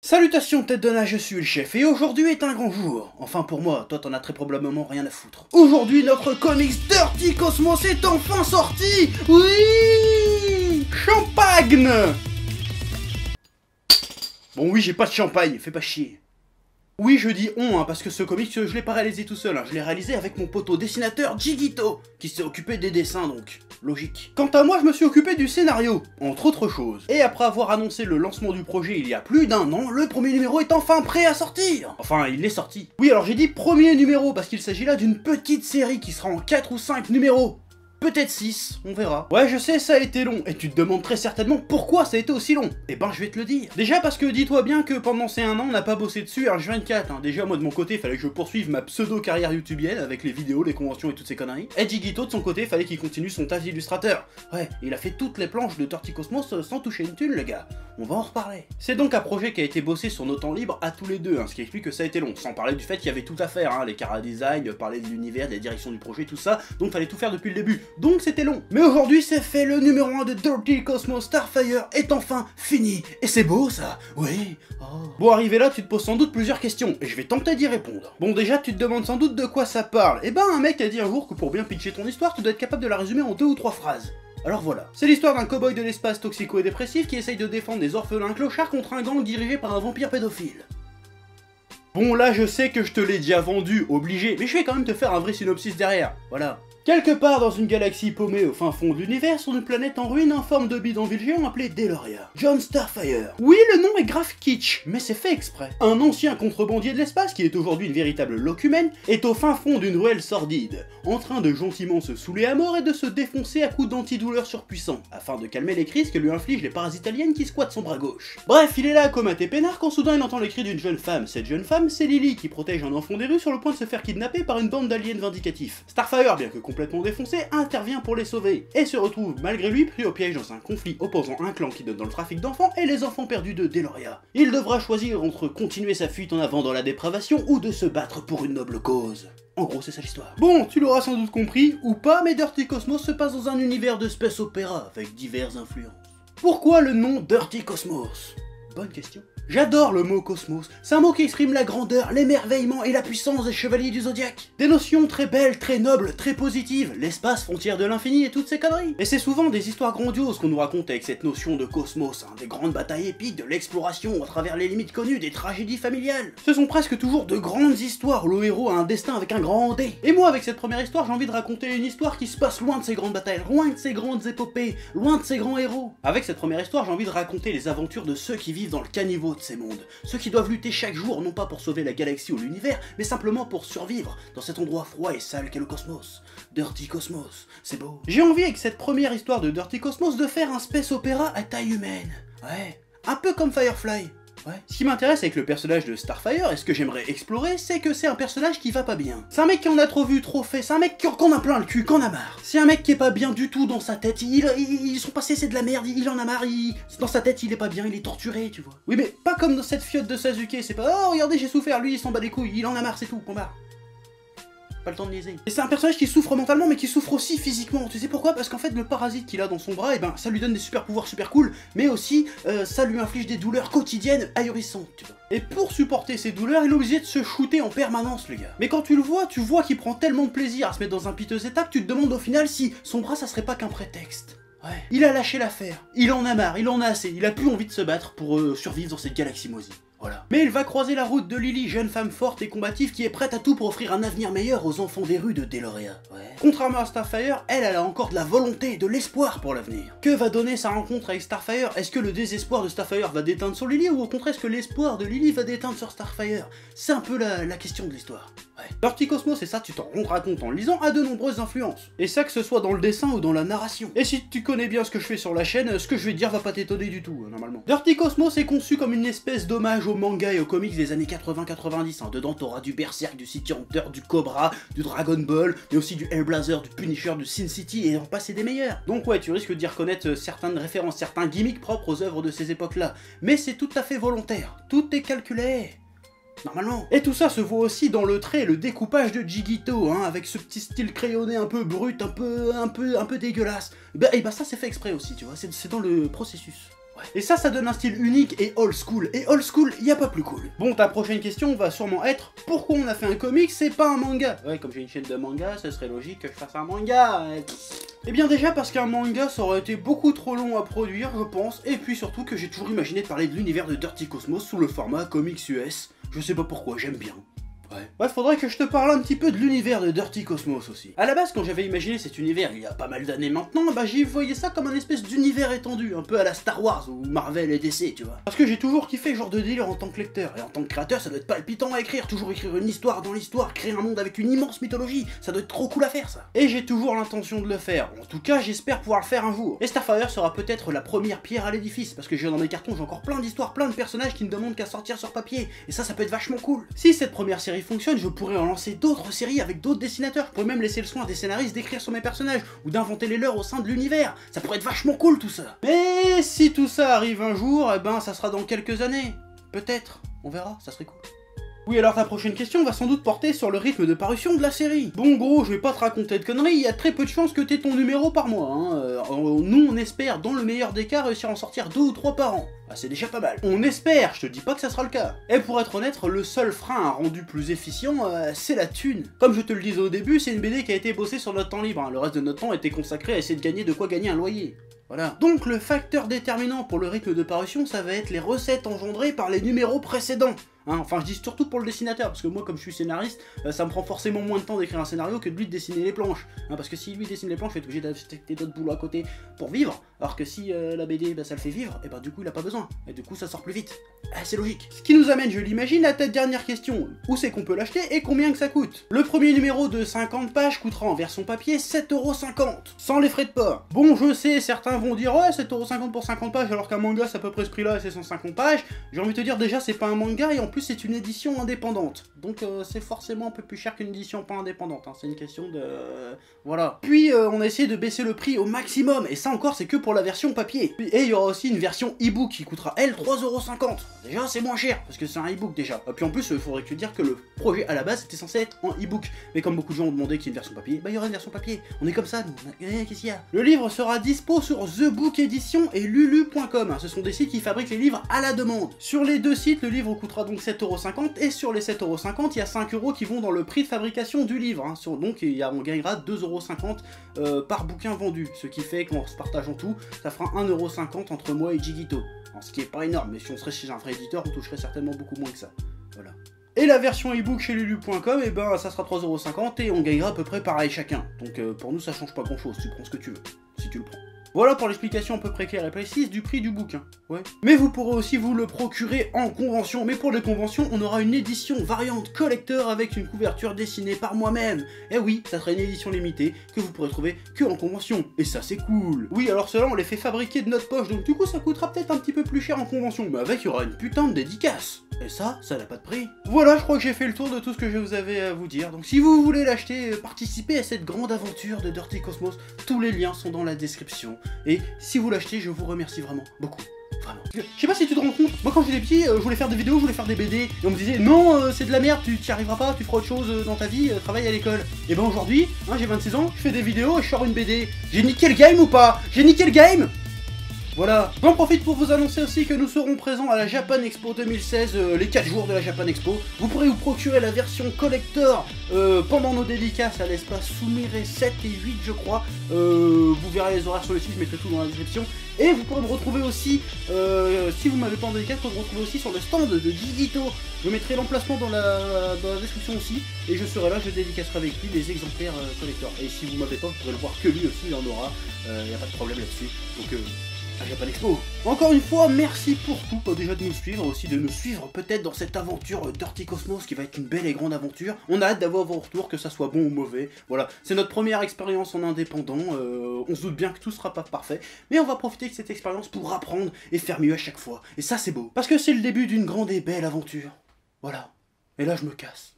Salutations tête de nage, je suis le chef et aujourd'hui est un grand jour. Enfin pour moi, toi t'en as très probablement rien à foutre. Aujourd'hui notre comics Dirty Cosmos est enfin sorti. Oui, champagne. Bon oui, j'ai pas de champagne, fais pas chier. Oui, je dis on, parce que ce comics, je l'ai pas réalisé tout seul, je l'ai réalisé avec mon poteau dessinateur Jigito, qui s'est occupé des dessins donc, logique. Quant à moi, je me suis occupé du scénario, entre autres choses. Et après avoir annoncé le lancement du projet il y a plus d'un an, le premier numéro est enfin prêt à sortir. Enfin, il est sorti. Oui, alors j'ai dit premier numéro, parce qu'il s'agit là d'une petite série qui sera en 4 ou 5 numéros. Peut-être 6, on verra. Ouais, je sais, ça a été long, et tu te demandes très certainement pourquoi ça a été aussi long. Eh ben, je vais te le dire. Déjà parce que dis-toi bien que pendant ces 1 an, on n'a pas bossé dessus H24. Déjà, moi de mon côté, fallait que je poursuive ma pseudo-carrière youtubienne avec les vidéos, les conventions et toutes ces conneries. Et Jigito, de son côté, fallait qu'il continue son taf d'illustrateur. Ouais, il a fait toutes les planches de Dirty Cosmos sans toucher une thune, le gars. On va en reparler. C'est donc un projet qui a été bossé sur nos temps libres à tous les deux, ce qui explique que ça a été long. Sans parler du fait qu'il y avait tout à faire, les chara-design, parler de l'univers, des directions du projet, tout ça. Donc fallait tout faire depuis le début. Donc c'était long. Mais aujourd'hui c'est fait, le numéro 1 de Dirty Cosmos Starfire est enfin fini. Et c'est beau ça, oui. Oh. Bon, arrivé là, tu te poses sans doute plusieurs questions, et je vais tenter d'y répondre. Bon, déjà tu te demandes sans doute de quoi ça parle. Eh ben un mec a dit un jour que pour bien pitcher ton histoire, tu dois être capable de la résumer en 2 ou 3 phrases. Alors voilà. C'est l'histoire d'un cow-boy de l'espace toxico et dépressif qui essaye de défendre des orphelins clochards contre un gang dirigé par un vampire pédophile. Bon là je sais que je te l'ai déjà vendu, obligé, mais je vais quand même te faire un vrai synopsis derrière, voilà. Quelque part dans une galaxie paumée au fin fond de l'univers, sur une planète en ruine en forme de bidonville géant appelé Deloria. John Starfire. Oui, le nom est grave kitsch, mais c'est fait exprès. Un ancien contrebandier de l'espace, qui est aujourd'hui une véritable locumène, est au fin fond d'une ruelle sordide, en train de gentiment se saouler à mort et de se défoncer à coups d'antidouleurs surpuissants, afin de calmer les crises que lui infligent les parasites aliens qui squattent son bras gauche. Bref, il est là comme un peinard quand soudain il entend les cris d'une jeune femme. Cette jeune femme, c'est Lily, qui protège un enfant des rues sur le point de se faire kidnapper par une bande d'aliens vindicatifs. Starfire, bien que complètement défoncé, intervient pour les sauver, et se retrouve malgré lui pris au piège dans un conflit opposant un clan qui donne dans le trafic d'enfants et les enfants perdus de Deloria. Il devra choisir entre continuer sa fuite en avant dans la dépravation ou de se battre pour une noble cause. En gros, c'est ça l'histoire. Bon, tu l'auras sans doute compris, ou pas, mais Dirty Cosmos se passe dans un univers de space opéra avec diverses influences. Pourquoi le nom Dirty Cosmos? Bonne question. J'adore le mot cosmos, c'est un mot qui exprime la grandeur, l'émerveillement et la puissance des chevaliers du zodiaque. Des notions très belles, très nobles, très positives, l'espace, frontière de l'infini et toutes ces conneries. Et c'est souvent des histoires grandioses qu'on nous raconte avec cette notion de cosmos, des grandes batailles épiques, de l'exploration à travers les limites connues, des tragédies familiales. Ce sont presque toujours de grandes histoires où le héros a un destin avec un grand D. Et moi avec cette première histoire, j'ai envie de raconter une histoire qui se passe loin de ces grandes batailles, loin de ces grandes épopées, loin de ces grands héros. Avec cette première histoire, j'ai envie de raconter les aventures de ceux qui vivent dans le caniveau de ces mondes, ceux qui doivent lutter chaque jour non pas pour sauver la galaxie ou l'univers, mais simplement pour survivre dans cet endroit froid et sale qu'est le cosmos. Dirty Cosmos, c'est beau. J'ai envie avec cette première histoire de Dirty Cosmos de faire un space opéra à taille humaine. Ouais, un peu comme Firefly. Ouais. Ce qui m'intéresse avec le personnage de Starfire, et ce que j'aimerais explorer, c'est que c'est un personnage qui va pas bien. C'est un mec qui en a trop vu, trop fait, c'est un mec qu'on a plein le cul, qu'on a marre. C'est un mec qui est pas bien du tout dans sa tête, son passé c'est de la merde, il en a marre, dans sa tête il est pas bien, il est torturé, tu vois. Oui mais pas comme dans cette fiotte de Sasuke, c'est pas « Oh regardez j'ai souffert, lui il s'en bat les couilles, il en a marre, c'est tout, point barre ». Pas le temps de niaiser. Et c'est un personnage qui souffre mentalement mais qui souffre aussi physiquement. Tu sais pourquoi? Parce qu'en fait le parasite qu'il a dans son bras, ça lui donne des super pouvoirs super cool, mais aussi ça lui inflige des douleurs quotidiennes ahurissantes, tu vois. Et pour supporter ces douleurs, il est obligé de se shooter en permanence, le gars. Mais quand tu le vois, tu vois qu'il prend tellement de plaisir à se mettre dans un piteux état que tu te demandes au final si son bras ça serait pas qu'un prétexte. Ouais. Il a lâché l'affaire, il en a marre, il en a assez, il a plus envie de se battre pour survivre dans cette galaxie moisie. Voilà. Mais il va croiser la route de Lily, jeune femme forte et combative qui est prête à tout pour offrir un avenir meilleur aux enfants des rues de Deloria. Ouais. Contrairement à Starfire, elle a encore de la volonté et de l'espoir pour l'avenir. Que va donner sa rencontre avec Starfire? Est-ce que le désespoir de Starfire va déteindre sur Lily ou au contraire est-ce que l'espoir de Lily va déteindre sur Starfire? C'est un peu la question de l'histoire. Ouais. Dirty Cosmos, et ça tu t'en rendras compte en le lisant, a de nombreuses influences. Et ça que ce soit dans le dessin ou dans la narration. Et si tu connais bien ce que je fais sur la chaîne, ce que je vais te dire va pas t'étonner du tout, normalement. Dirty Cosmos est conçu comme une espèce d'hommage au manga et aux comics des années 80-90. Dedans t'auras du Berserk, du City Hunter, du Cobra, du Dragon Ball, mais aussi du Hellblazer, du Punisher, du Sin City et en passer des meilleurs. Donc ouais, tu risques d'y reconnaître certaines références, certains gimmicks propres aux œuvres de ces époques-là. Mais c'est tout à fait volontaire. Tout est calculé. Normalement. Et tout ça se voit aussi dans le trait et le découpage de Jigito, avec ce petit style crayonné un peu brut, un peu dégueulasse. Et bah ça c'est fait exprès aussi, tu vois, c'est dans le processus. Ouais. Et ça donne un style unique et old school. Et old school, y a pas plus cool. Bon, ta prochaine question va sûrement être pourquoi on a fait un comic, c'est pas un manga? Ouais, comme j'ai une chaîne de manga, ce serait logique que je fasse un manga. Eh bien déjà parce qu'un manga ça aurait été beaucoup trop long à produire, je pense, et puis surtout que j'ai toujours imaginé de parler de l'univers de Dirty Cosmos sous le format comics US. Je sais pas pourquoi, j'aime bien. Ouais, faudrait que je te parle un petit peu de l'univers de Dirty Cosmos aussi. À la base, quand j'avais imaginé cet univers il y a pas mal d'années maintenant, bah j'y voyais ça comme un espèce d'univers étendu, un peu à la Star Wars ou Marvel et DC, tu vois. Parce que j'ai toujours kiffé ce genre de délire en tant que lecteur, et en tant que créateur, ça doit être palpitant à écrire, toujours écrire une histoire dans l'histoire, créer un monde avec une immense mythologie, ça doit être trop cool à faire ça. Et j'ai toujours l'intention de le faire, en tout cas j'espère pouvoir le faire un jour. Et Starfire sera peut-être la première pierre à l'édifice, parce que j'ai dans mes cartons, j'ai encore plein d'histoires, plein de personnages qui ne demandent qu'à sortir sur papier, et ça peut être vachement cool. Si cette première série fonctionne, je pourrais en lancer d'autres séries avec d'autres dessinateurs. Je pourrais même laisser le soin des scénaristes d'écrire sur mes personnages ou d'inventer les leurs au sein de l'univers. Ça pourrait être vachement cool tout ça. Mais si tout ça arrive un jour, eh ben ça sera dans quelques années. Peut-être. On verra, ça serait cool. Oui, alors ta prochaine question va sans doute porter sur le rythme de parution de la série. Bon, gros, je vais pas te raconter de conneries, il y a très peu de chances que t'aies ton numéro par mois, hein. Nous, on espère, dans le meilleur des cas, réussir à en sortir 2 ou 3 par an. Ah, c'est déjà pas mal. On espère, je te dis pas que ça sera le cas. Et pour être honnête, le seul frein à un rendu plus efficient, c'est la thune. Comme je te le disais au début, c'est une BD qui a été bossée sur notre temps libre, hein. Le reste de notre temps a été consacré à essayer de gagner de quoi gagner un loyer. Voilà. Donc le facteur déterminant pour le rythme de parution, ça va être les recettes engendrées par les numéros précédents. Hein, enfin, je dis surtout pour le dessinateur, parce que moi, comme je suis scénariste, ça me prend forcément moins de temps d'écrire un scénario que de lui de dessiner les planches. Hein, parce que si lui dessine les planches, je vais être obligé d'acheter d'autres boulots à côté pour vivre, alors que si la BD, bah, ça le fait vivre, et bah du coup, il a pas besoin. Et du coup, ça sort plus vite. Ah, c'est logique. Ce qui nous amène, je l'imagine, à ta dernière question. Où c'est qu'on peut l'acheter et combien que ça coûte? Le premier numéro de 50 pages coûtera en version papier 7,50 €, sans les frais de port. Bon, je sais, certains vont dire, ouais, 7,50 € pour 50 pages, alors qu'un manga, c'est à peu près ce prix-là, et c'est 150 pages. J'ai envie de te dire, déjà, c'est pas un manga, et en plus, c'est une édition indépendante. Donc, c'est forcément un peu plus cher qu'une édition pas indépendante. Hein. C'est une question de... voilà. Puis, on a essayé de baisser le prix au maximum, et ça encore, c'est que pour la version papier. Et il y aura aussi une version e-book qui coûtera, elle, 3,50 €. Déjà, c'est moins cher, parce que c'est un e-book déjà. Et puis en plus, il faudrait que tu dire que le projet à la base était censé être en e-book. Mais comme beaucoup de gens ont demandé qu'il y ait une version papier, bah il y aura une version papier. On est comme ça, nous. Qu'est-ce qu'il y a? Le livre sera dispo sur The Book Edition et lulu.com. Ce sont des sites qui fabriquent les livres à la demande. Sur les deux sites, le livre coûtera donc 7,50 €, et sur les 7,50 €, il y a 5 € qui vont dans le prix de fabrication du livre. Hein. Donc on gagnera 2,50 € par bouquin vendu. Ce qui fait qu'en se partageant tout, ça fera 1,50 € entre moi et Jigito. Ce qui est pas énorme, mais si on serait chez un vrai éditeur, on toucherait certainement beaucoup moins que ça. Voilà. Et la version e-book chez lulu.com, et ben ça sera 3,50 € et on gagnera à peu près pareil chacun. Donc pour nous ça change pas grand chose, tu prends ce que tu veux, si tu le prends. Voilà pour l'explication à peu près claire et précise du prix du bouquin. Ouais. Mais vous pourrez aussi vous le procurer en convention. Mais pour les conventions, on aura une édition variante collector avec une couverture dessinée par moi-même. Et oui, ça sera une édition limitée que vous pourrez trouver que en convention. Et ça c'est cool. Oui, alors cela on les fait fabriquer de notre poche, donc du coup ça coûtera peut-être un petit peu plus cher en convention. Mais avec il y aura une putain de dédicace. Et ça n'a pas de prix. Voilà, je crois que j'ai fait le tour de tout ce que je vous avais à vous dire. Donc si vous voulez l'acheter, participer à cette grande aventure de Dirty Cosmos, tous les liens sont dans la description. Et si vous l'achetez, je vous remercie vraiment beaucoup. Vraiment. Je sais pas si tu te rends compte, moi quand j'étais petit, je voulais faire des vidéos, je voulais faire des BD, et on me disait non, c'est de la merde, tu t'y arriveras pas, tu feras autre chose dans ta vie, travaille à l'école. Et ben aujourd'hui, hein, j'ai 26 ans, je fais des vidéos et je sors une BD. J'ai niqué le game ou pas? J'ai niqué le game? Voilà, j'en profite pour vous annoncer aussi que nous serons présents à la Japan Expo 2016, les 4 jours de la Japan Expo. Vous pourrez vous procurer la version collector pendant nos dédicaces à l'espace Sumire 7 et 8 je crois. Vous verrez les horaires sur le site, je mettrai tout dans la description. Et vous pourrez me retrouver aussi, si vous m'avez pas en dédicace, vous pourrez me retrouver aussi sur le stand de Jigito. Je mettrai l'emplacement dans la description aussi, et je serai là, je dédicacerai avec lui les exemplaires collector. Et si vous m'avez pas, vous pourrez le voir que lui aussi, il en aura, y a pas de problème là-dessus. Donc à Japan Expo. Encore une fois, merci pour tout, déjà de nous suivre, aussi de nous suivre peut-être dans cette aventure Dirty Cosmos qui va être une belle et grande aventure. On a hâte d'avoir vos retours, que ça soit bon ou mauvais. Voilà, c'est notre première expérience en indépendant, on se doute bien que tout sera pas parfait, mais on va profiter de cette expérience pour apprendre et faire mieux à chaque fois. Et ça c'est beau, parce que c'est le début d'une grande et belle aventure. Voilà, et là je me casse.